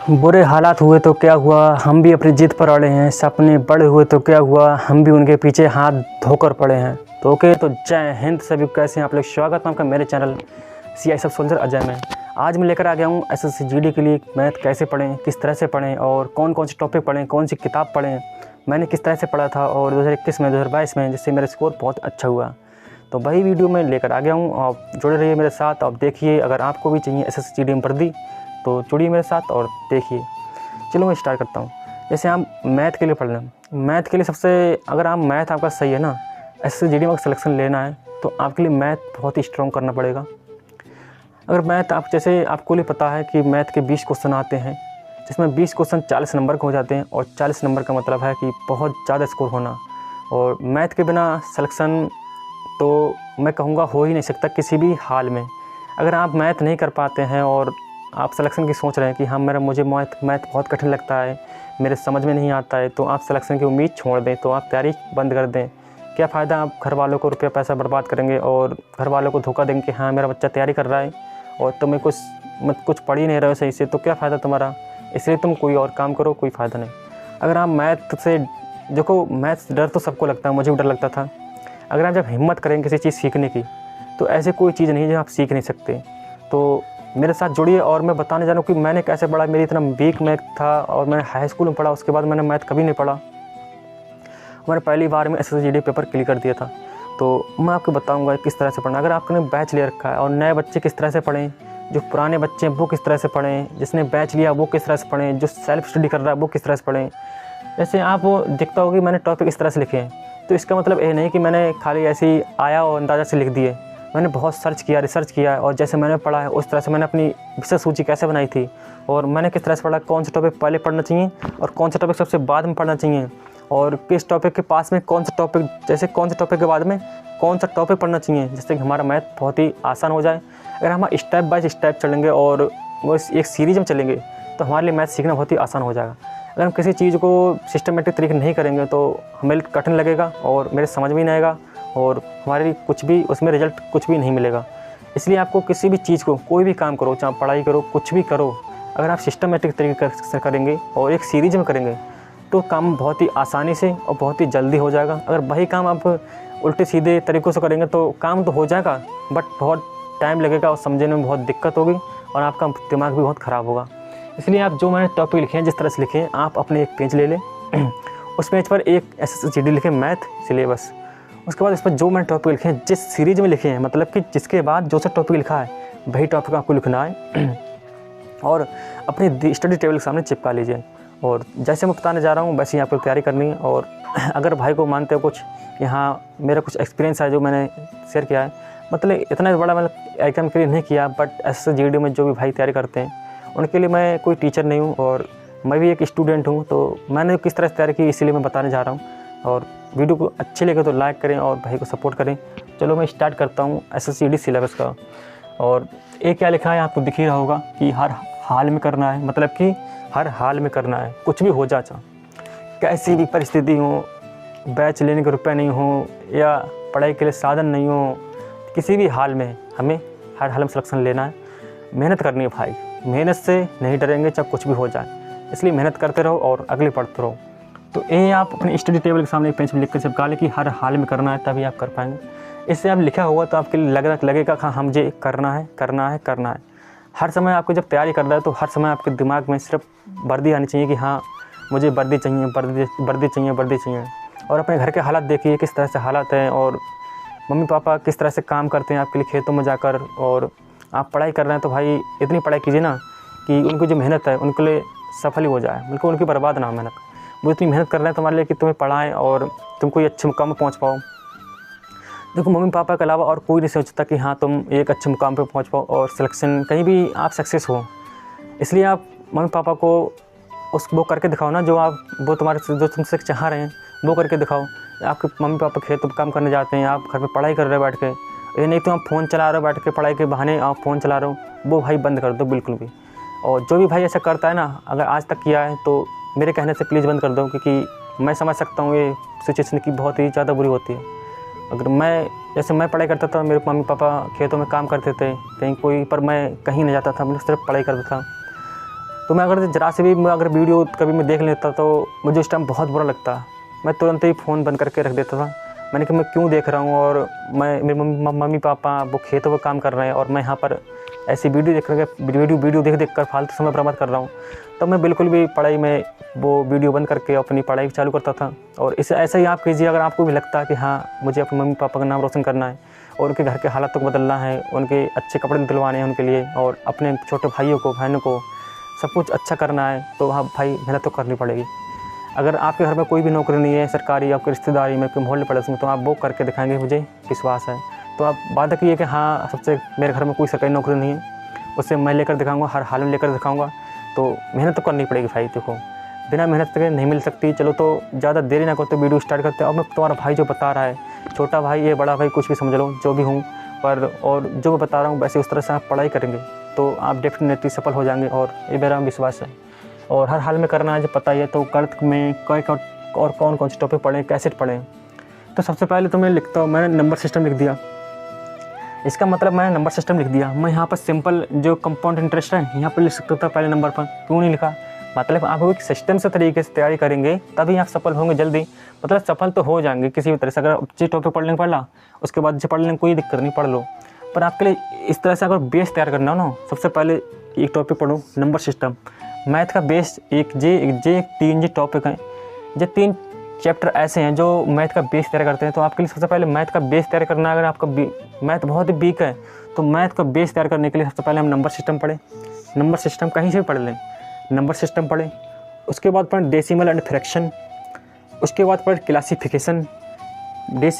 बुरे हालात हुए तो क्या हुआ, हम भी अपनी जिद पर अड़े हैं। सपने बड़े हुए तो क्या हुआ, हम भी उनके पीछे हाथ धोकर पड़े हैं। तो ओके, तो जय हिंद सभी, कैसे हैं आप लोग। स्वागत है आपका मेरे चैनल CISF सोल्जर अजय में। आज मैं लेकर आ गया हूँ SSC GD के लिए मैथ कैसे पढ़ें, किस तरह से पढ़ें और कौन कौन से टॉपिक पढ़ें, कौन सी किताब पढ़ें, मैंने किस तरह से पढ़ा था और 2021 में 2022 में, जिससे मेरा स्कोर बहुत अच्छा हुआ। तो वही वीडियो मैं लेकर आ गया हूँ। आप जुड़े रहिए मेरे साथ, आप देखिए। अगर आपको भी चाहिए SSC GD में वर्दी तो जुड़िए मेरे साथ और देखिए। चलो मैं स्टार्ट करता हूँ। जैसे आप मैथ के लिए पढ़ लें, मैथ के लिए सबसे, अगर आप मैथ आपका सही है ना, SSC GD में अगर सिलेक्शन लेना है तो आपके लिए मैथ बहुत ही स्ट्रॉन्ग करना पड़ेगा। अगर मैथ आप, जैसे आपको लिए पता है कि मैथ के 20 क्वेश्चन आते हैं, जिसमें 20 क्वेश्चन 40 नंबर के हो जाते हैं, और 40 नंबर का मतलब है कि बहुत ज़्यादा स्कोर होना। और मैथ के बिना सिलेक्शन तो मैं कहूँगा हो ही नहीं सकता किसी भी हाल में। अगर आप मैथ नहीं कर पाते हैं और आप सिलेक्शन की सोच रहे हैं कि हाँ मुझे मैथ बहुत कठिन लगता है, मेरे समझ में नहीं आता है, तो आप सिलेक्शन की उम्मीद छोड़ दें, तो आप तैयारी बंद कर दें। क्या फ़ायदा, आप घर वालों को रुपया पैसा बर्बाद करेंगे और घर वालों को धोखा देंगे कि हाँ मेरा बच्चा तैयारी कर रहा है और तुम्हें कुछ पढ़ ही नहीं रहे हो सही से, तो क्या फ़ायदा तुम्हारा। इसलिए तुम कोई और काम करो, कोई फ़ायदा नहीं। अगर आप मैथ से, देखो मैथ से डर तो सबको लगता है, मुझे भी डर लगता था। अगर आप जब हिम्मत करेंगे किसी चीज़ सीखने की, तो ऐसे कोई चीज़ नहीं है जो आप सीख नहीं सकते। तो मेरे साथ जुड़िए और मैं बताने जा रहा हूँ कि मैंने कैसे पढ़ा। मेरी इतना वीक मैथ था और मैंने हाई स्कूल में पढ़ा, उसके बाद मैंने मैथ कभी नहीं पढ़ा। मैंने पहली बार में SSC GD पेपर क्लियर कर दिया था। तो मैं आपको बताऊँगा किस तरह से पढ़ना। अगर आपने बैच ले रखा है और नए बच्चे किस तरह से पढ़ें, जो पुराने बच्चे हैं वो किस तरह से पढ़ें, जिसने बैच लिया वो किस तरह से पढ़ें, जो सेल्फ स्टडी कर रहा है वो किस तरह से पढ़ें। जैसे आप दिखता होगा कि मैंने टॉपिक इस तरह से लिखे हैं, तो इसका मतलब ये नहीं कि मैंने खाली ऐसे ही आया और अंदाज़ा से लिख दिए। मैंने बहुत सर्च किया, रिसर्च किया, और जैसे मैंने पढ़ा है उस तरह से मैंने अपनी विषय सूची कैसे बनाई थी, और मैंने किस तरह से पढ़ा, कौन सा टॉपिक पहले पढ़ना चाहिए और कौन सा टॉपिक सबसे बाद में पढ़ना चाहिए, और किस टॉपिक के पास में कौन सा टॉपिक, जैसे कौन सा टॉपिक के बाद में कौन सा टॉपिक पढ़ना चाहिए, जिससे कि हमारा मैथ बहुत ही आसान हो जाए। अगर हम स्टेप बाय स्टेप चलेंगे और वो एक सीरीज में चलेंगे तो हमारे लिए मैथ सीखना बहुत ही आसान हो जाएगा। अगर हम किसी चीज़ को सिस्टमेटिक तरीके नहीं करेंगे तो हमें कठिन लगेगा और मेरे समझ में नहीं आएगा और हमारे लिए कुछ भी उसमें रिजल्ट कुछ भी नहीं मिलेगा। इसलिए आपको किसी भी चीज़ को, कोई भी काम करो, चाहे पढ़ाई करो, कुछ भी करो, अगर आप सिस्टमेटिक तरीके से करेंगे और एक सीरीज में करेंगे तो काम बहुत ही आसानी से और बहुत ही जल्दी हो जाएगा। अगर वही काम आप उल्टे सीधे तरीक़ों से करेंगे तो काम तो हो जाएगा, बट बहुत टाइम लगेगा और समझने में बहुत दिक्कत होगी और आपका दिमाग भी बहुत ख़राब होगा। इसलिए आप जो मैंने टॉपिक लिखे हैं, जिस तरह से लिखे हैं, आप अपने एक पेज ले लें, उस पेज पर एक SSC GD लिखें मैथ सिलेबस। उसके बाद इस पर जो मैंने टॉपिक लिखे हैं, जिस सीरीज में लिखे हैं, मतलब कि जिसके बाद जो सा टॉपिक लिखा है वही टॉपिक आपको लिखना है और अपने स्टडी टेबल के सामने चिपका लीजिए। और जैसे मैं बताने जा रहा हूँ वैसे ही आपको तैयारी करनी है। और अगर भाई को मानते हो कुछ कि हाँ मेरा कुछ एक्सपीरियंस है जो मैंने शेयर किया है, मतलब इतना बड़ा मतलब एग्जाम के लिए नहीं किया, बट SSC GD में जो भी भाई तैयारी करते हैं उनके लिए मैं कोई टीचर नहीं हूँ और मैं भी एक स्टूडेंट हूँ। तो मैंने किस तरह से तैयारी की इसीलिए मैं बताने जा रहा हूँ। और वीडियो को अच्छे लगे तो लाइक करें और भाई को सपोर्ट करें। चलो मैं स्टार्ट करता हूँ SSC GD सिलेबस का। और ये क्या लिखा है आपको दिख ही रहा होगा कि हर हाल में करना है, मतलब कि हर हाल में करना है, कुछ भी हो जा, कैसी भी परिस्थिति हो, बैच लेने के रुपये नहीं हो या पढ़ाई के लिए साधन नहीं हो, किसी भी हाल में हमें हर हाल में सिलेक्शन लेना है। मेहनत करनी है भाई, मेहनत से नहीं डरेंगे चाहे कुछ भी हो जाए। इसलिए मेहनत करते रहो और अगले पढ़ते रहो। तो ये आप अपने स्टडी टेबल के सामने एक पेज में लिख कर चिपका लें कि हर हाल में करना है, तभी आप कर पाएंगे। इससे आप लिखा हुआ तो आपके लिए लगेगा हाँ हम मुझे करना है, करना है, करना है। हर समय आपको जब तैयारी कर रहा है तो हर समय आपके दिमाग में सिर्फ वर्दी आनी चाहिए कि हाँ मुझे वर्दी चाहिए, वर्दी चाहिए, वर्दी चाहिए। और अपने घर के हालात देखिए किस तरह से हालात हैं, और मम्मी पापा किस तरह से काम करते हैं आपके लिए खेतों में जाकर, और आप पढ़ाई कर रहे हैं तो भाई इतनी पढ़ाई कीजिए ना कि उनकी जो मेहनत है उनके लिए सफल ही हो जाए, बिल्कुल उनकी बर्बाद ना हो मेहनत। वो इतनी मेहनत कर रहे हैं तुम्हारे लिए कि तुम्हें पढ़ाएं और तुम कोई अच्छे मुकाम पर पहुंच पाओ। देखो मम्मी पापा के अलावा और कोई नहीं सोचता कि हाँ तुम एक अच्छे मुकाम पर पहुंच पाओ और सिलेक्शन कहीं भी आप सक्सेस हो। इसलिए आप मम्मी पापा को वो करके दिखाओ ना, वो जो तुमसे चाह रहे हैं वो करके दिखाओ। आपके मम्मी पापा खेत काम करने जाते हैं, आप घर पे पढ़ाई कर रहे हो बैठ के, ये नहीं तो आप फ़ोन चला रहे हो बैठ के, पढ़ाई के बहाने आप फ़ोन चला रहे हो, वो भाई बंद कर दो बिल्कुल भी। और जो भी भाई ऐसा करता है ना, अगर आज तक किया है तो मेरे कहने से प्लीज़ बंद कर दो, क्योंकि मैं समझ सकता हूँ ये सिचुएशन की बहुत ही ज़्यादा बुरी होती है। अगर मैं पढ़ाई करता था, मेरे मम्मी पापा खेतों में काम करते थे कहीं कोई, पर मैं कहीं नहीं जाता था, मैं सिर्फ पढ़ाई करता था। तो मैं अगर ज़रा से भी अगर वीडियो कभी मैं देख लेता तो मुझे उस टाइम बहुत बुरा लगता। मैं तुरंत ही फ़ोन बंद करके रख देता था। मैंने कहा मैं क्यों देख रहा हूँ, और मेरे मम्मी पापा वो खेतों में काम कर रहे हैं और मैं यहाँ पर ऐसी वीडियो देख कर फालतू समय बर्बाद कर रहा हूँ। तब मैं बिल्कुल भी पढ़ाई में वो वीडियो बंद करके अपनी पढ़ाई चालू करता था। और इसे ऐसा ही आप कीजिए अगर आपको भी लगता है कि हाँ मुझे अपने मम्मी पापा का नाम रोशन करना है और उनके घर के हालातों को बदलना है, उनके अच्छे कपड़े दिलवाने हैं उनके लिए, और अपने छोटे भाइयों को बहनों को सब कुछ अच्छा करना है, तो हाँ भाई मेहनत तो करनी पड़ेगी। अगर आपके घर में कोई भी नौकरी नहीं है सरकारी, आपकी रिश्तेदारी में कोई मोहल्ले पड़ोस में, तो आप वो करके दिखाएंगे, मुझे विश्वास है। तो आप वादा कीजिए कि हाँ सबसे मेरे घर में कोई सरकारी नौकरी नहीं है, उससे मैं लेकर दिखाऊंगा, हर हाल में लेकर दिखाऊंगा। तो मेहनत तो करनी पड़ेगी भाई। देखो बिना मेहनत के नहीं मिल सकती। चलो तो ज़्यादा देरी ना करते वीडियो स्टार्ट करते हैं। और मैं तुम्हारा भाई जो बता रहा है, छोटा भाई ये बड़ा भाई कुछ भी समझ लो, जो भी हूँ, पर और जो मैं बता रहा हूँ वैसे उस तरह से आप पढ़ाई करेंगे तो आप डेफिनेटली सफल हो जाएंगे, और ये मेरा विश्वास है। और हर हाल में करना है जो पता ही है। तो गणित में और कौन कौन से टॉपिक पढ़ें, कैसे पढ़ें, तो सबसे पहले तो मैं लिखता हूँ, मैंने नंबर सिस्टम लिख दिया। इसका मतलब मैंने नंबर सिस्टम लिख दिया। मैं यहाँ पर सिंपल जो कंपाउंड इंटरेस्ट है यहाँ पर लिख सकता था पहले नंबर पर। क्यों नहीं लिखा? मतलब आप एक सिस्टम से तरीके से तैयारी करेंगे तभी आप सफल होंगे जल्दी। मतलब सफल तो हो जाएंगे किसी भी तरह से। अगर जो टॉपिक पढ़ लेंगे पढ़ ला, उसके बाद जो पढ़ लेंगे कोई दिक्कत नहीं, पढ़ लो। पर आपके लिए इस तरह से अगर बेस तैयार करना हो ना, सबसे पहले एक टॉपिक पढ़ो नंबर सिस्टम। मैथ का बेस तीन टॉपिक हैं, जो 3 चैप्टर ऐसे हैं जो मैथ का बेस तैयार करते हैं। तो आपके लिए सबसे पहले मैथ का बेस तैयार करना है। अगर आपका मैथ बहुत ही वीक है तो मैथ का बेस तैयार करने के लिए सबसे पहले हम नंबर सिस्टम पढ़ें। नंबर सिस्टम कहीं से भी पढ़ लें, नंबर सिस्टम पढ़ें। उसके बाद पढ़ें डेसिमल एंड फ्रैक्शन। उसके बाद पढ़ें क्लासिफिकेशन।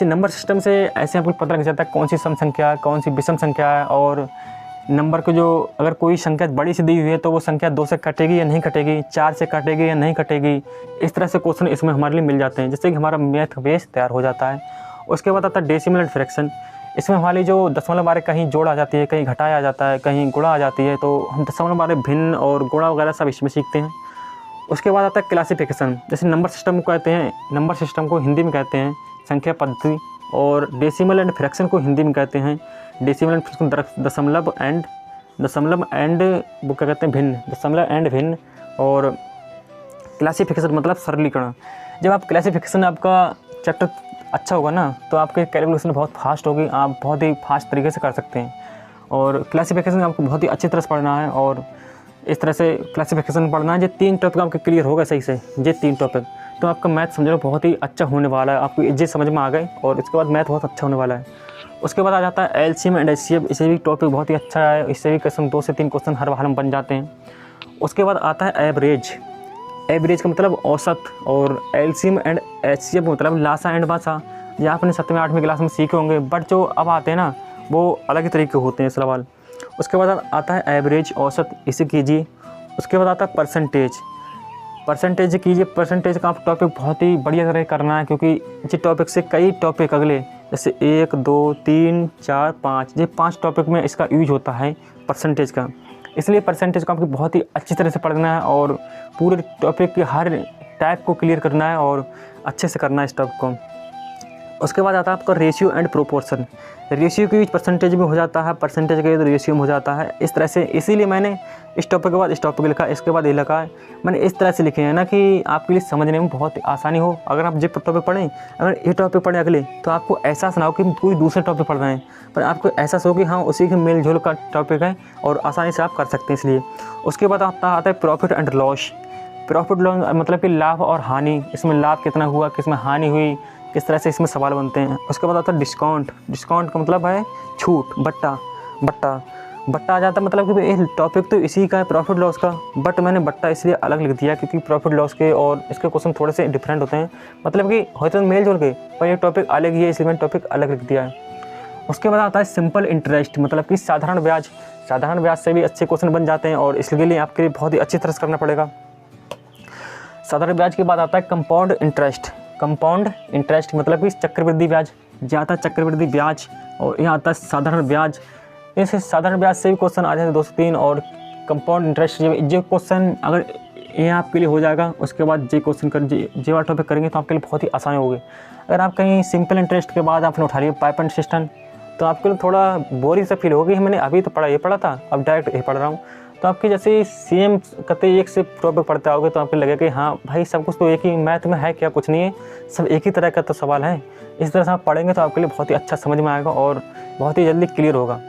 नंबर सिस्टम से ऐसे आपको पता लग जाता है कौन सी सम संख्या है, कौन सी विषम संख्या है, और नंबर को जो अगर कोई संख्या बड़ी सी दी हुई है तो वो संख्या 2 से कटेगी या नहीं कटेगी, 4 से कटेगी या नहीं कटेगी। इस तरह से क्वेश्चन इसमें हमारे लिए मिल जाते हैं, जिससे कि हमारा मैथ बेस तैयार हो जाता है। उसके बाद आता है डेसिमल एंड फ्रैक्शन। इसमें हमारी जो दशमलव बारे कहीं जोड़ आ जाती है, कहीं घटाया आ जाता है, कहीं गुणा आ जाती है, तो हम दशमलव बारे भिन्न और गुणा वगैरह सब इसमें सीखते हैं। उसके बाद आता है क्लासिफिकेशन। जैसे नंबर सिस्टम को कहते हैं, नंबर सिस्टम को हिंदी में कहते हैं संख्या पद्धति, और डेसिमल एंड फ्रैक्शन को हिंदी में कहते हैं डेसिमल एंड फ्रैक्शन दशमलव एंड वो क्या कहते हैं भिन्न, दशमलव एंड भिन्न। और क्लासिफिकेशन मतलब सरलीकरण। जब आप क्लासिफिकेशन आपका चैप्टर अच्छा होगा ना तो आपके कैलकुलेशन बहुत फास्ट होगी, आप बहुत ही फास्ट तरीके से कर सकते हैं। और क्लासिफिकेशन आपको बहुत ही अच्छी तरह से पढ़ना है, और इस तरह से क्लासिफिकेशन पढ़ना है। ये 3 टॉपिक आपके क्लियर होगा सही से, ये 3 टॉपिक, तो आपका मैथ समझो बहुत ही अच्छा होने वाला है। आपको ये समझ में आ गए और इसके बाद मैथ बहुत अच्छा होने वाला है। उसके बाद आ जाता है एलसीएम एंड एचसीएफ। इसे भी टॉपिक बहुत ही अच्छा है, इससे भी क्वेश्चन 2 से 3 क्वेश्चन हर हाल में बन जाते हैं। उसके बाद आता है एवरेज। एवरेज का मतलब औसत, और एलसीएम एंड एचसीएफ मतलब लासा एंड बासा। ये आपने 7वीं 8वीं क्लास में सीखे होंगे, बट जो अब आते हैं ना वो अलग ही तरीके के होते हैं सवाल। उसके बाद आता है एवरेज, औसत, इसे कीजिए। उसके बाद आता है परसेंटेज कीजिए। परसेंटेज का आप टॉपिक बहुत ही बढ़िया तरह करना है, क्योंकि इस टॉपिक से कई टॉपिक अगले जैसे 1 2 3 4 5 ये 5 टॉपिक में इसका यूज होता है परसेंटेज का। इसलिए परसेंटेज को आपको बहुत ही अच्छी तरह से पढ़ना है और पूरे टॉपिक के हर टाइप को क्लियर करना है और अच्छे से करना है इस टॉपिक को। उसके बाद आता है आपका रेशियो एंड प्रोपोर्शन। रेशियो के बीच परसेंटेज में हो जाता है, परसेंटेज के तो रेशियो में हो जाता है। इस तरह से, इसीलिए मैंने इस टॉपिक के बाद इस टॉपिक लिखा, इसके बाद ये लिखा है। मैंने इस तरह से लिखे हैं ना कि आपके लिए समझने में बहुत आसानी हो। अगर आप जो टॉपिक पढ़ें, अगर ये टॉपिक पढ़ें अगले, तो आपको एहसास ना हो कि कोई दूसरे टॉपिक पढ़ रहे हैं, पर आपको एहसास हो कि हाँ उसी के मेल जोल का टॉपिक है और आसानी से आप कर सकते हैं इसलिए। उसके बाद आता है profit and loss. Profit loss मतलब कि लाभ और हानि, इसमें लाभ कितना हुआ, किसमें हानि हुई, किस तरह से इसमें सवाल बनते हैं। उसके बाद आता है डिस्काउंट। डिस्काउंट का मतलब है छूट, बट्टा आ जाता है। मतलब कि टॉपिक तो इसी का है प्रॉफिट लॉस का, बट मैंने बट्टा इसलिए अलग लिख दिया क्योंकि प्रॉफिट लॉस के और इसके क्वेश्चन थोड़े से डिफरेंट होते हैं, मतलब कि होते तो मेल जोल के, पर ये टॉपिक अलग ही है इसलिए मैंने टॉपिक अलग लिख दिया है। उसके बाद आता है सिंपल इंटरेस्ट, मतलब कि साधारण ब्याज। साधारण ब्याज से भी अच्छे क्वेश्चन बन जाते हैं और इसके लिए आपके लिए बहुत ही अच्छी तरह से करना पड़ेगा। साधारण ब्याज के बाद आता है कंपाउंड इंटरेस्ट। कंपाउंड इंटरेस्ट मतलब कि चक्रवृद्धि ब्याज। ये आता है चक्रवृद्धि ब्याज और यहाँ आता है साधारण ब्याज। इस साधारण ब्याज से भी क्वेश्चन आ जाते हैं 2 से 3, और कंपाउंड इंटरेस्ट जो क्वेश्चन अगर ये आपके लिए हो जाएगा, उसके बाद जे क्वेश्चन कर जे वाला टॉपिक करेंगे तो आपके लिए बहुत ही आसान होगी। अगर आप कहीं सिंपल इंटरेस्ट के बाद आपने उठा लिया पाइप एंड सिस्टम, तो आपके लिए थोड़ा बोरिंग सा फील होगी, मैंने अभी तो ये पढ़ा था, अब डायरेक्ट ये पढ़ रहा हूँ, तो आपकी जैसे सेम कते एक से टॉपिक पढ़ते आओगे तो आपको लगेगा कि हाँ भाई सब कुछ तो एक ही, मैथ में है क्या, कुछ नहीं है, सब एक ही तरह का तो सवाल है। इस तरह से आप पढ़ेंगे तो आपके लिए बहुत ही अच्छा समझ में आएगा और बहुत ही जल्दी क्लियर होगा।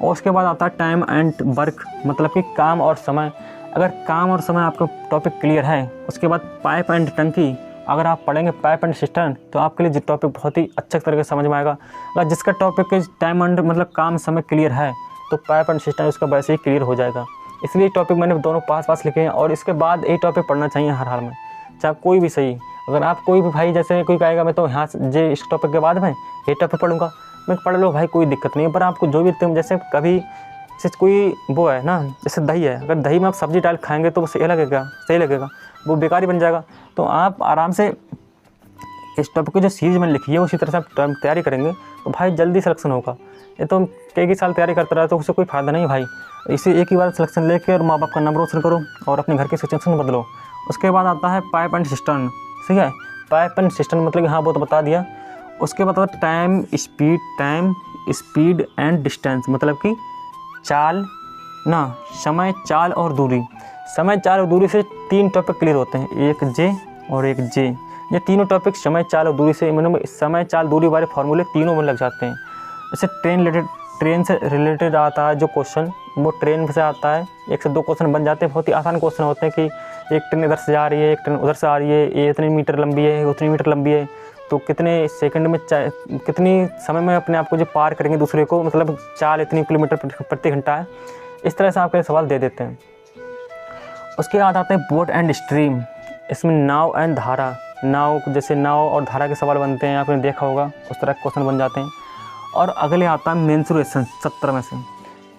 और उसके बाद आता है टाइम एंड वर्क, मतलब कि काम और समय। अगर काम और समय आपका टॉपिक क्लियर है, उसके बाद पाइप एंड टंकी अगर आप पढ़ेंगे, पाइप एंड सिस्टम, तो आपके लिए टॉपिक बहुत ही अच्छे तरीके से समझ में आएगा। अगर जिसका टॉपिक टाइम एंड मतलब काम समय क्लियर है तो पाइप एंड सिस्टम उसका वैसे ही क्लियर हो जाएगा। इसलिए टॉपिक मैंने दोनों पास लिखे हैं और इसके बाद ये टॉपिक पढ़ना चाहिए हर हाल में, चाहे कोई भी सही। अगर आप कोई भी भाई जैसे कोई कहेगा मैं तो यहाँ से इस टॉपिक के बाद में ये टॉपिक पढ़ूंगा, मैं पढ़ लो भाई, कोई दिक्कत नहीं है। पर आपको जो भी जैसे कभी जैसे कोई वो है ना, जैसे दही है, अगर दही में आप सब्जी डाल खाएंगे तो वो सही लगेगा, वो बेकार ही बन जाएगा। तो आप आराम से इस टॉपिक की जो सीरीज मैंने लिखी है उसी तरह से आप तैयारी करेंगे तो भाई जल्दी सिलेक्शन होगा। ये तो कई साल तैयारी करता रहा तो उससे कोई फ़ायदा नहीं भाई। इसी एक ही बार सिलेक्शन लेके और माँ बाप का नाम रोशन करो और अपने घर की सिचुएशन बदलो। उसके बाद आता है पाइप एंड सिस्टम, ठीक है। पाइप एंड सिस्टम मतलब कि हाँ वो तो बता दिया। उसके बाद आता है टाइम स्पीड एंड डिस्टेंस, मतलब कि चाल ना, समय, चाल और दूरी। समय, चाल और दूरी से 3 टॉपिक क्लियर होते हैं, एक जे और एक जे। ये तीनों टॉपिक समय, चाल और दूरी से, मतलब समय, चाल, दूरी वाले फार्मूले तीनों में लग जाते हैं। जैसे ट्रेन से रिलेटेड आता है जो क्वेश्चन, वो ट्रेन से आता है, 1 से 2 क्वेश्चन बन जाते हैं। बहुत ही आसान क्वेश्चन होते हैं कि एक ट्रेन इधर से जा रही है, एक ट्रेन उधर से आ रही है, ये इतनी मीटर लंबी है, उतनी मीटर लंबी है, तो कितने सेकंड में कितनी समय में अपने आप को जो पार करेंगे दूसरे को, मतलब चाल इतनी किलोमीटर प्रति घंटा है। इस तरह से आपके सवाल दे देते हैं। उसके बाद आते हैं बोट एंड स्ट्रीम, इसमें नाव एंड धारा। नाव, जैसे नाव और धारा के सवाल बनते हैं, आपने देखा होगा, उस तरह के क्वेश्चन बन जाते हैं। और अगले आता है मेंसुरेशन, 17 में से।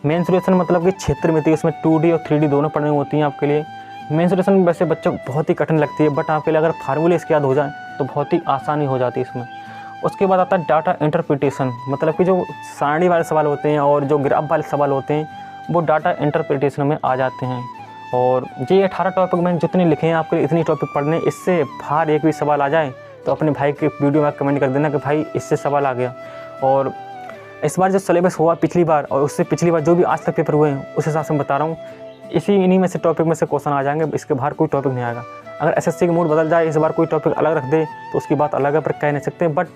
मेंसुरेशन मतलब कि क्षेत्र में, इसमें 2D और 3D दोनों पढ़नी होती हैं आपके लिए। मेंसुरेशन वैसे बच्चों को बहुत ही कठिन लगती है, बट आपके लिए अगर फार्मूले इसके याद हो जाए तो बहुत ही आसानी हो जाती है इसमें। उसके बाद आता है डाटा इंटरप्रिटेशन, मतलब कि जो सारणी वाले सवाल होते हैं और जो ग्राफ वाले सवाल होते हैं वो डाटा इंटरप्रिटेशन में आ जाते हैं। और ये 18 टॉपिक मैंने जितने लिखे हैं आपके लिए इतनी टॉपिक पढ़ने, इससे बाहर एक भी सवाल आ जाए तो अपने भाई के वीडियो में कमेंट कर देना कि भाई इससे सवाल आ गया। और इस बार जो सिलेबस हुआ पिछली बार और उससे पिछली बार जो भी आज तक पेपर हुए हैं उस हिसाब से मैं बता रहा हूँ, इन्हीं में से टॉपिक में से क्वेश्चन आ जाएंगे, इसके बाहर कोई टॉपिक नहीं आएगा। अगर एसएससी का मूड बदल जाए, इस बार कोई टॉपिक अलग रख दे तो उसकी बात अलग है, पर कह नहीं सकते। बट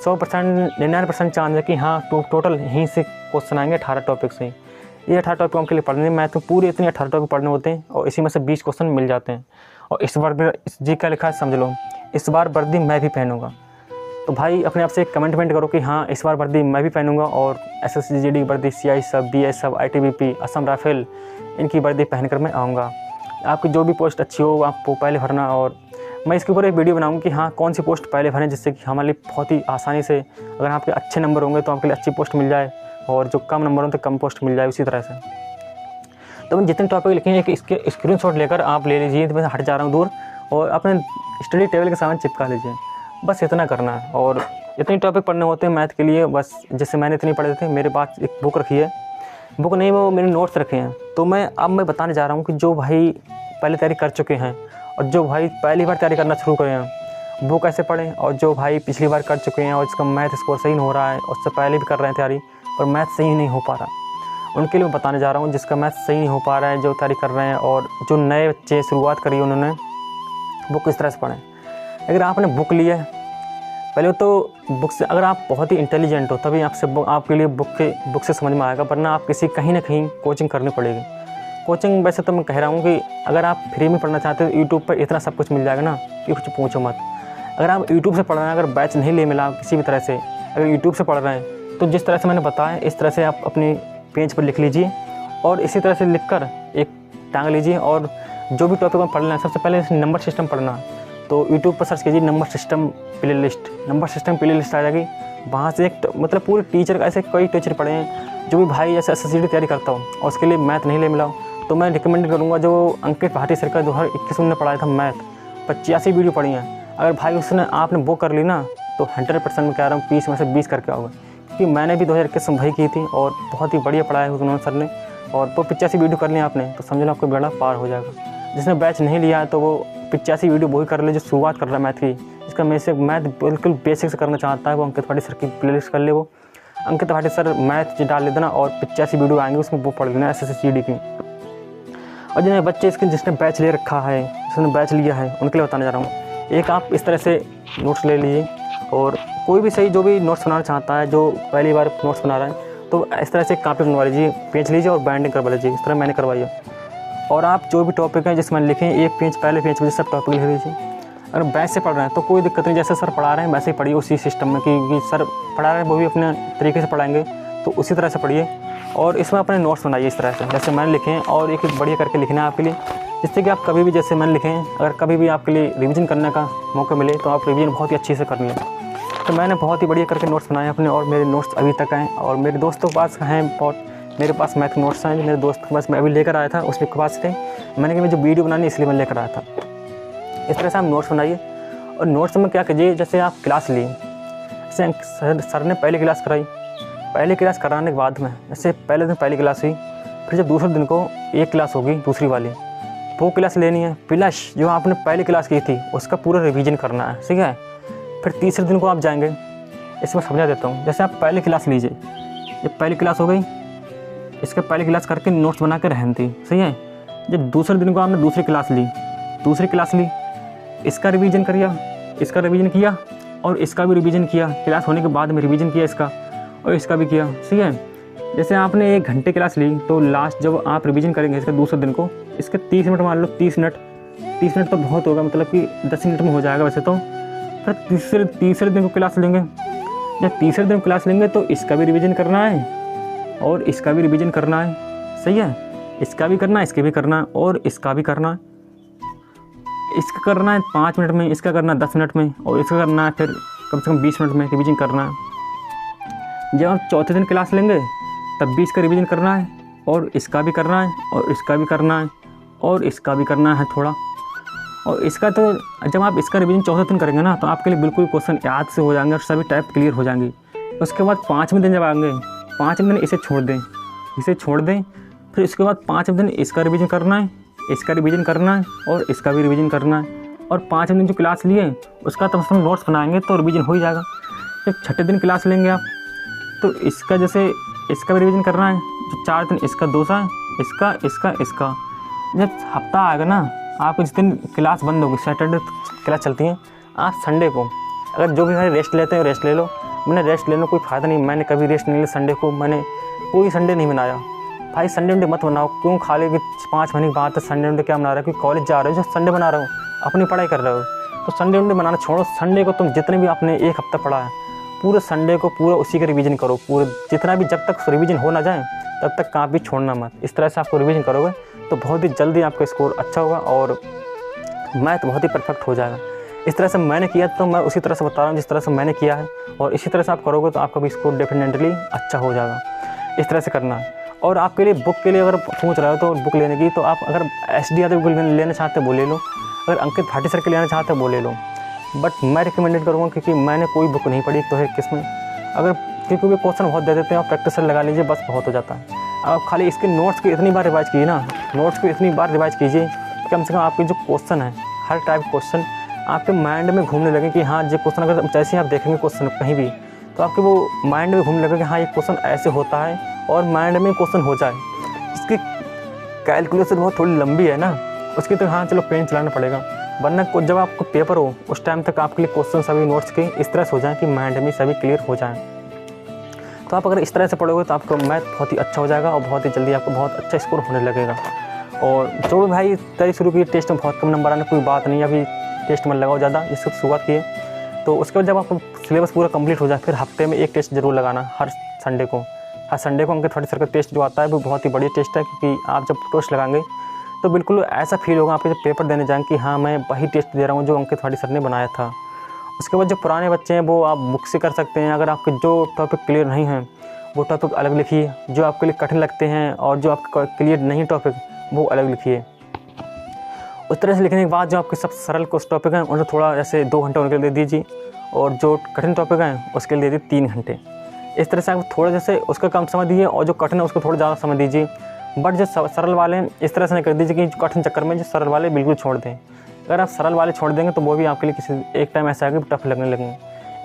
99% चांस है कि हाँ टोटल यहीं से क्वेश्चन आएंगे 18 टॉपिक से। ये 18 टॉपिक हमके लिए पढ़ने, मैं तो पूरे इतने 18 टॉपिक पढ़ने होते हैं और इसी में से 20 क्वेश्चन मिल जाते हैं। और इस बार भी जी क्या लिखा है समझ लो, इस बार वर्दी मैं भी पहनूंगा। तो भाई अपने आप से एक कमेंट करो कि हाँ इस बार वर्दी मैं भी पहनूंगा और एसएससी जीडी वर्दी, सीआई सब, बीएस सब, आईटीबीपी, असम राइफल, इनकी वर्दी पहनकर मैं आऊँगा। आपकी जो भी पोस्ट अच्छी हो आप पहले भरना। और मैं इसके ऊपर एक वीडियो बनाऊँगा कि हाँ कौन सी पोस्ट पहले भरें, जिससे कि हमारे लिए बहुत ही आसानी से, अगर आपके अच्छे नंबर होंगे तो आपके लिए अच्छी पोस्ट मिल जाए और जो कम नंबर हों तो कम पोस्ट मिल जाए। उसी तरह से तो मैं जितने टॉपिक लिखे हैं इसके स्क्रीनशॉट लेकर आप ले लीजिए। तो मैं हट जा रहा हूँ दूर और अपने स्टडी टेबल के सामने चिपका लीजिए, बस इतना करना है। और इतने टॉपिक पढ़ने होते हैं मैथ के लिए, बस जैसे मैंने इतनी पढ़े थे। मेरे पास एक बुक रखी है, बुक नहीं वो मेरे नोट्स रखे हैं। तो मैं बताने जा रहा हूँ कि जो भाई पहले तैयारी कर चुके हैं और जो भाई पहली बार तैयारी करना शुरू करें हैं वो कैसे पढ़ें, और जो भाई पिछली बार कर चुके हैं और जिसका मैथ स्कोर सही नहीं हो रहा है, उससे पहले भी कर रहे हैं तैयारी पर मैथ सही नहीं हो पा रहा, उनके लिए मैं बताने जा रहा हूँ। जिसका मैथ सही नहीं हो पा रहा है, जो तैयारी कर रहे हैं और जो नए बच्चे शुरुआत करी है उन्होंने, वो किस तरह से पढ़ें। अगर आपने बुक लिया है, पहले तो बुक से अगर आप बहुत ही इंटेलिजेंट हो तभी आपके लिए बुक से समझ में आएगा, वरना आप कहीं ना कहीं कोचिंग करनी पड़ेगी। कोचिंग वैसे तो मैं कह रहा हूँ कि अगर आप फ्री में पढ़ना चाहते हो यूट्यूब पर इतना सब कुछ मिल जाएगा ना कि कुछ पूछो मत। अगर आप यूट्यूब से पढ़ रहे हैं, अगर बैच नहीं ले मिला किसी भी तरह से, अगर यूट्यूब से पढ़ रहे हैं तो जिस तरह से मैंने बताया इस तरह से आप अपने पेज पर लिख लीजिए और इसी तरह से लिखकर एक टांग लीजिए। और जो भी टॉपिक में पढ़ना है सबसे पहले नंबर सिस्टम पढ़ना। तो यूट्यूब पर सर्च कीजिए नंबर सिस्टम प्ले लिस्ट आ जाएगी। वहाँ से एक मतलब पूरे टीचर, ऐसे कई टीचर पढ़े हैं जो भी भाई जैसे एसएससी की तैयारी करता हूँ और उसके लिए मैथ नहीं ले मिला हो, तो मैं रिकमेंड करूँगा जो अंकित भाटी सर का 2021 में पढ़ाया था मैथ, 85 वीडियो पढ़ी हैं। अगर भाई उसने आपने वो कर ली ना तो 100% मैं कह रहा हूँ 20 में से 20 करके आओगे, क्योंकि मैंने भी 2021 में वही की थी और बहुत ही बढ़िया पढ़ाया उन्होंने सर ने। और वो 85 वीडियो कर लिया आपने तो समझ लो आपको बेड़ा पार हो जाएगा। जिसने बैच नहीं लिया है तो वो 85 वीडियो वही कर ले जो शुरुआत कर रहा है मैथ की, जिसका मैथ बिल्कुल बेसिक से करना चाहता है वो अंकित भाटी सर की प्लेलिस्ट कर ले। वो अंकित भाटी सर मैथ डाल ले देना और 85 वीडियो आएंगे उसमें वो पढ़ लेना एसएससी जीडी की। और जिन्हें बच्चे इसके जिसने बैच ले रखा है, जिसने बैच लिया है, उनके लिए बताने जा रहा हूँ। एक आप इस तरह से नोट्स ले लीजिए, और कोई भी सही जो भी नोट्स बनाना चाहता है, जो पहली बार नोट्स बना रहा है, तो इस तरह से कापी बनवा लीजिए, पेज लीजिए और बाइंडिंग करवा लीजिए। इस तरह मैंने करवाई है। और आप जो भी टॉपिक हैं जिसमें लिखें, एक पेज पहले पेज पर सब टॉपिक लिख लीजिए। अगर बैच से पढ़ रहे हैं तो कोई दिक्कत नहीं, जैसे सर पढ़ा रहे हैं वैसे ही पढ़िए उसी सिस्टम में, कि सर पढ़ा रहे हैं वो भी अपने तरीके से पढ़ाएंगे, तो उसी तरह से पढ़िए। और इसमें अपने नोट्स बनाइए इस तरह से जैसे मैंने लिखे हैं, और एक बढ़िया करके लिखना है आपके लिए, जिससे कि आप कभी भी जैसे मैंने लिखे हैं, अगर कभी भी आपके लिए रिवीजन करने का मौका मिले तो आप रिवीजन बहुत ही अच्छे से कर लें। तो मैंने बहुत ही बढ़िया करके नोट्स बनाए अपने, और मेरे नोट्स अभी तक हैं, और मेरे दोस्तों के पास हैं बहुत। मेरे पास मैथ नोट्स हैं, मेरे दोस्त के पास मैं अभी लेकर आया था, उसके पास थे। मैंने कहा मैं जो वीडियो बनानी इसलिए मैं लेकर आया था। इस तरह से आप नोट्स बनाइए। और नोट्स में क्या कीजिए, जैसे आप क्लास ली, जैसे सर ने पहली क्लास कराई, पहली क्लास कराने के बाद में जैसे पहले दिन पहली क्लास हुई, फिर जब दूसरे दिन को एक क्लास होगी दूसरी वाली, वो क्लास लेनी है, प्लस जो आपने पहली क्लास की थी उसका पूरा रिवीजन करना है, ठीक है। फिर तीसरे दिन को आप जाएंगे, इसमें समझा देता हूँ। जैसे आप पहली क्लास लीजिए, जब पहली क्लास हो गई, इसका पहली क्लास करके नोट्स बना के रहन थी, सही है। जब दूसरे दिन को आपने दूसरी क्लास ली, इसका रिवीजन करिए, इसका रिवीजन किया और इसका भी रिवीजन किया, क्लास होने के बाद में रिवीजन किया इसका और इसका भी किया, ठीक है। जैसे आपने 1 घंटे क्लास ली, तो लास्ट जब आप रिवीजन करेंगे इसका दूसरे दिन को, इसके 30 मिनट मान लो, 30 मिनट तो बहुत होगा, मतलब कि 10 मिनट में हो जाएगा वैसे तो। फिर तीसरे दिन को क्लास लेंगे, जब तीसरे दिन क्लास लेंगे तो इसका भी रिवीजन करना है और इसका भी रिवीजन करना है, सही है। इसका भी करना है, इसके भी करना है और इसका भी करना है। इसका करना है 5 मिनट में, इसका करना है 10 मिनट में, और इसका करना है फिर कम से कम 20 मिनट में रिवीजन करना है। जब आप चौथे दिन क्लास लेंगे तब भी इसका रिवीजन करना है और इसका भी करना है और इसका भी करना है और इसका भी करना है थोड़ा। और इसका तो जब आप इसका रिवीजन चौथे दिन करेंगे ना, तो आपके लिए बिल्कुल क्वेश्चन याद से हो जाएंगे और सभी टाइप क्लियर हो जाएंगी। उसके बाद 5वें दिन जब आएंगे, 5वें दिन इसे छोड़ दें, फिर इसके बाद 5वें दिन इसका रिवीजन करना है, इसका रिवीजन करना है और इसका भी रिवीजन करना है। और 5वें दिन जो क्लास लिए उसका कम से कम नोट्स बनाएंगे तो रिवीजन हो ही जाएगा। जब छठे दिन क्लास लेंगे आप, तो इसका जैसे इसका भी रिवीजन करना है, जो 4 दिन इसका दोसा है, इसका। जब हफ्ता आएगा ना, आप जिस दिन क्लास बंद होगी, सैटरडे क्लास चलती है, आप संडे को अगर जो भी भाई रेस्ट लेते हैं रेस्ट ले लो। मैंने रेस्ट लेने कोई फ़ायदा नहीं, मैंने कभी रेस्ट नहीं लिया संडे को, मैंने कोई संडे नहीं बनाया। भाई संडे वनडे मत बनाओ, क्यों खाली 5 महीने के बाद तो संडे वनडे क्या बना रहे हो, क्योंकि कॉलेज जा रहे हो, जो संडे बना रहे हो, अपनी पढ़ाई कर रहे हो, तो संडे वनडे बनाना छोड़ो। संडे को तुम जितने भी आपने 1 हफ्ता पढ़ा है, पूरे संडे को पूरा उसी का रिवीजन करो, पूरे जितना भी, जब तक रिवीजन हो ना जाए तब तक कॉपी छोड़ना मत। इस तरह से आपको रिवीजन करोगे तो बहुत ही जल्दी आपका स्कोर अच्छा होगा और मैथ बहुत ही परफेक्ट हो जाएगा। इस तरह से मैंने किया, तो मैं उसी तरह से बता रहा हूँ जिस तरह से मैंने किया है, और इसी तरह से आप करोगे तो आपका भी स्कोर डेफिनेटली अच्छा हो जाएगा। इस तरह से करना है। और आपके लिए बुक के लिए अगर सोच रहे हो तो बुक लेने की, तो आप अगर SD बुक लेना चाहते हो वो ले लो, अगर अंकित भाटी सर के लेना चाहते हो वो ले लो। बट मैं रिकमेंडेड करूँगा, क्योंकि मैंने कोई बुक नहीं पढ़ी तो है किसमें, अगर क्योंकि वे क्वेश्चन बहुत दे देते हैं और प्रैक्टिस लगा लीजिए, बस बहुत हो जाता है। आप खाली इसके नोट्स को इतनी बार रिवाइज कीजिए ना, नोट्स को इतनी बार रिवाइज कीजिए, कम से कम आपके जो क्वेश्चन है, हर टाइप क्वेश्चन आपके माइंड में घूमने लगे कि हाँ ये क्वेश्चन, अगर जैसे ही आप देखेंगे क्वेश्चन कहीं भी, तो आपके वो माइंड में घूमने लगे कि हाँ ये क्वेश्चन ऐसे होता है, और माइंड में क्वेश्चन हो जाए। इसकी कैलकुलेशन बहुत थोड़ी लंबी है ना, उसकी तो हाँ चलो पेन चलाना पड़ेगा, वरना जब आपको पेपर हो उस टाइम तक आपके लिए क्वेश्चन सभी नोट्स के इस तरह से हो जाएं कि माइंड में सभी क्लियर हो जाएं। तो आप अगर इस तरह से पढ़ोगे तो आपका मैथ बहुत ही अच्छा हो जाएगा और बहुत ही जल्दी आपको बहुत अच्छा स्कोर होने लगेगा। और जो भी भाई तैयारी शुरू की, टेस्ट में बहुत कम नंबर आने कोई बात नहीं, अभी टेस्ट में लगाओ ज़्यादा, जिससे शुरुआत की है। तो उसके बाद जब आपका सिलेबस पूरा कंप्लीट हो जाए, फिर हफ्ते में 1 टेस्ट जरूर लगाना, हर संडे को अंकित भाटी सर का टेस्ट जो आता है वो बहुत ही बढ़िया टेस्ट है, क्योंकि आप जब टेस्ट लगाएंगे तो बिल्कुल ऐसा फील होगा आपके जब पेपर देने जाएंगे कि हाँ मैं वही टेस्ट दे रहा हूँ जो अंकित भाटी सर ने बनाया था। उसके बाद जो पुराने बच्चे हैं वो आप बुक से कर सकते हैं। अगर आपके जो टॉपिक क्लियर नहीं हैं वो टॉपिक अलग लिखिए, जो आपके लिए कठिन लगते हैं और जो आपके क्लियर नहीं टॉपिक वो अलग लिखिए। उस तरह से लिखने के बाद जो आपके सब सरल कुछ टॉपिक हैं उन्हें थोड़ा जैसे 2 घंटे उनके लिए दे दीजिए, और जो कठिन टॉपिक हैं उसके लिए दे दीजिए 3 घंटे। इस तरह से आप थोड़ा जैसे उसका कम समय दीजिए और जो कठिन है उसको थोड़ा ज़्यादा समय दीजिए। बट जो सरल वाले हैं इस तरह से नहीं कर दीजिए कि कठिन चक्कर में जो सरल वाले बिल्कुल छोड़ दें। अगर आप सरल वाले छोड़ देंगे तो वो भी आपके लिए किसी एक टाइम ऐसा आएगा टफ लगने लगेंगे।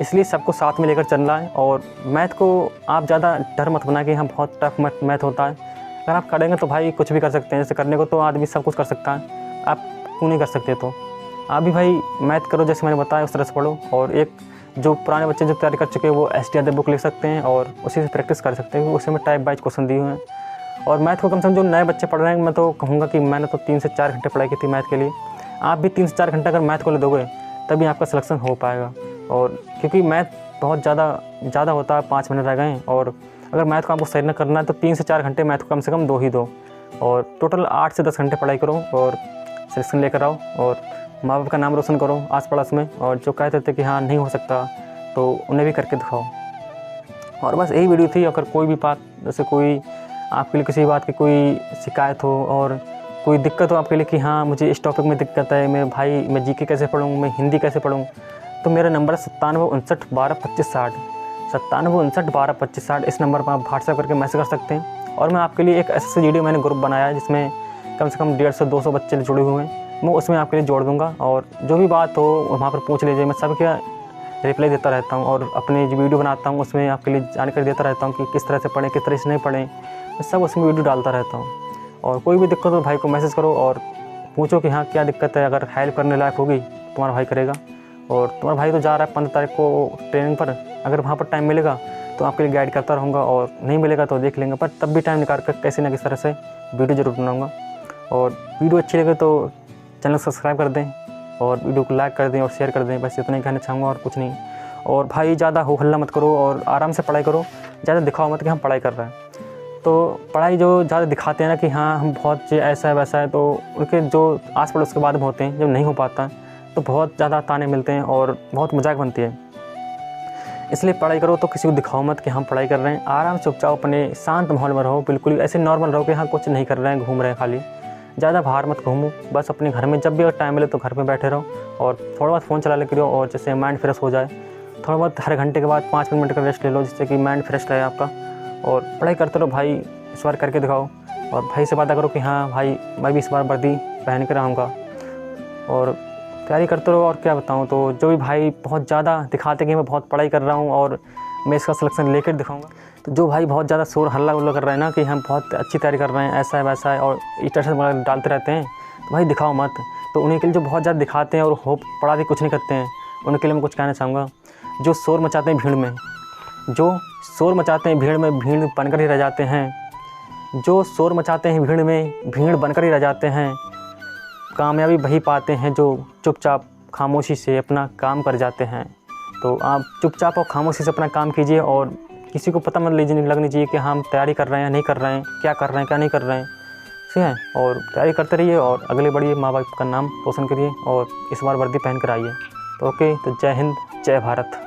इसलिए सबको साथ में लेकर चलना है। और मैथ को आप ज़्यादा डर मत बना कि हाँ बहुत टफ मैथ होता है। अगर आप करेंगे तो भाई कुछ भी कर सकते हैं। जैसे करने को तो आदमी सब कुछ कर सकता है, आप क्यों नहीं कर सकते? तो आप भी भाई मैथ करो जैसे मैंने बताया, उस तरह से पढ़ो। और एक जो पुराने बच्चे जो तैयारी कर चुके हैं वो ST बुक लिख सकते हैं और उसी से प्रैक्टिस कर सकते हैं, उसमें टाइप वाइज क्वेश्चन दिए हुए हैं। और मैथ को कम से कम जो नए बच्चे पढ़ रहे हैं, मैं तो कहूँगा कि मैंने तो 3 से 4 घंटे पढ़ाई की थी मैथ के लिए। आप भी 3 से 4 घंटे अगर मैथ को ले दोगे तभी आपका सिलेक्शन हो पाएगा। और क्योंकि मैथ बहुत ज़्यादा होता है, 5 मिनट रह गए, और अगर मैथ को आपको सही ना करना है तो 3 से 4 घंटे मैथ को कम से कम दो ही दो, और टोटल 8 से 10 घंटे पढ़ाई करो और सिलेक्शन लेकर आओ और माँ बाप का नाम रोशन करो आस पड़ोस में। और जो कहते थे कि हाँ नहीं हो सकता, तो उन्हें भी करके दिखाओ। और बस यही वीडियो थी। अगर कोई भी बात, जैसे कोई आपके लिए किसी बात की कोई शिकायत हो और कोई दिक्कत हो आपके लिए कि हाँ मुझे इस टॉपिक में दिक्कत है, मेरे भाई मैं GK कैसे पढ़ूँ, मैं हिंदी कैसे पढ़ूँ, तो मेरा नंबर है 9759122560, 9759122560। इस नंबर पर आप व्हाट्सएप करके मैसेज कर सकते हैं। और मैं आपके लिए एक ऐसा वीडियो मैंने ग्रुप बनाया है जिसमें कम से कम 150-200 बच्चे जुड़े हुए हैं, मैं उसमें आपके लिए जोड़ दूँगा। और जो भी बात हो वहाँ पर पूछ लीजिए, मैं सबके रिप्लाई देता रहता हूँ। और अपने जो वीडियो बनाता हूँ उसमें आपके लिए जानकारी देता रहता हूँ कि किस तरह से पढ़ें, किस तरह से नहीं पढ़ें, मैं सब उसमें वीडियो डालता रहता हूँ। और कोई भी दिक्कत हो भाई को मैसेज करो और पूछो कि हाँ क्या दिक्कत है। अगर हेल्प करने लायक होगी तुम्हारा भाई करेगा। और तुम्हारा भाई तो जा रहा है 15 तारीख को ट्रेनिंग पर, अगर वहाँ पर टाइम मिलेगा तो आपके लिए गाइड करता रहूँगा, और नहीं मिलेगा तो देख लेंगे, पर तब भी टाइम निकाल कर कैसे ना किस तरह से वीडियो जरूर बनाऊँगा। और वीडियो अच्छी लगे तो चैनल सब्सक्राइब कर दें और वीडियो को लाइक कर दें और शेयर कर दें। बस इतना ही कहना चाहूँगा और कुछ नहीं। और भाई ज़्यादा हो हल्ला मत करो और आराम से पढ़ाई करो, ज़्यादा दिखाओ मत कि हम पढ़ाई कर रहे हैं। तो पढ़ाई जो ज़्यादा दिखाते हैं ना कि हाँ हम बहुत ऐसा है वैसा है, तो उनके जो आस पड़ोस के बाद में होते हैं, जब नहीं हो पाता तो बहुत ज़्यादा ताने मिलते हैं और बहुत मजाक बनती है। इसलिए पढ़ाई करो तो किसी को दिखाओ मत कि हम पढ़ाई कर रहे हैं। आराम से चुपचाप अपने शांत माहौल में रहो, बिल्कुल ऐसे नॉर्मल रहो कि हाँ कुछ नहीं कर रहे हैं, घूम रहे हैं खाली। ज़्यादा बाहर मत घूमो, बस अपने घर में जब भी अगर टाइम मिले तो घर में बैठे रहो और थोड़ा बहुत फ़ोन चला लेके रहो, और जैसे माइंड फ्रेश हो जाए। थोड़ा बहुत हर घंटे के बाद 5 मिनट का रेस्ट ले लो, जिससे कि माइंड फ्रेश रहे आपका। और पढ़ाई करते रहो भाई, इस बार करके दिखाओ। और भाई से बात करो कि हाँ भाई मैं भी इस बार वर्दी पहन कर आऊँगा। और तैयारी करते रहो। और क्या बताऊँ, तो जो भी भाई बहुत ज़्यादा दिखाते कि मैं बहुत पढ़ाई कर रहा हूँ और मैं इसका सिलेक्शन लेकर दिखाऊँगा, तो जो भाई बहुत ज़्यादा शोर हल्ला उल्ला कर रहे हैं ना कि हम बहुत अच्छी तैयारी कर रहे हैं, ऐसा है वैसा है, और स्टेटस वगैरह डालते रहते हैं, तो भाई दिखाओ मत। तो उन्हीं के लिए जो बहुत ज़्यादा दिखाते हैं और होप पढ़ा भी कुछ नहीं करते हैं, उनके लिए मैं कुछ कहना चाहूँगा। जो शोर मचाते हैं भीड़ में, जो शोर मचाते हैं भीड़ में, भीड़ बनकर ही रह जाते हैं। जो शोर मचाते हैं भीड़ में, भीड़ बनकर ही रह जाते हैं। कामयाबी वही पाते हैं जो चुपचाप खामोशी से अपना काम कर जाते हैं। तो आप चुपचाप और खामोशी से अपना काम कीजिए, और किसी को पता मत लगनी चाहिए कि हम तैयारी कर रहे हैं नहीं कर रहे हैं, क्या कर रहे हैं क्या नहीं कर रहे हैं, ठीक है। और तैयारी करते रहिए और अगले बढ़िए, माँ बाप का नाम रोशन करिए और इस बार वर्दी पहन कर आइए। तो ओके, तो जय हिंद, जय भारत।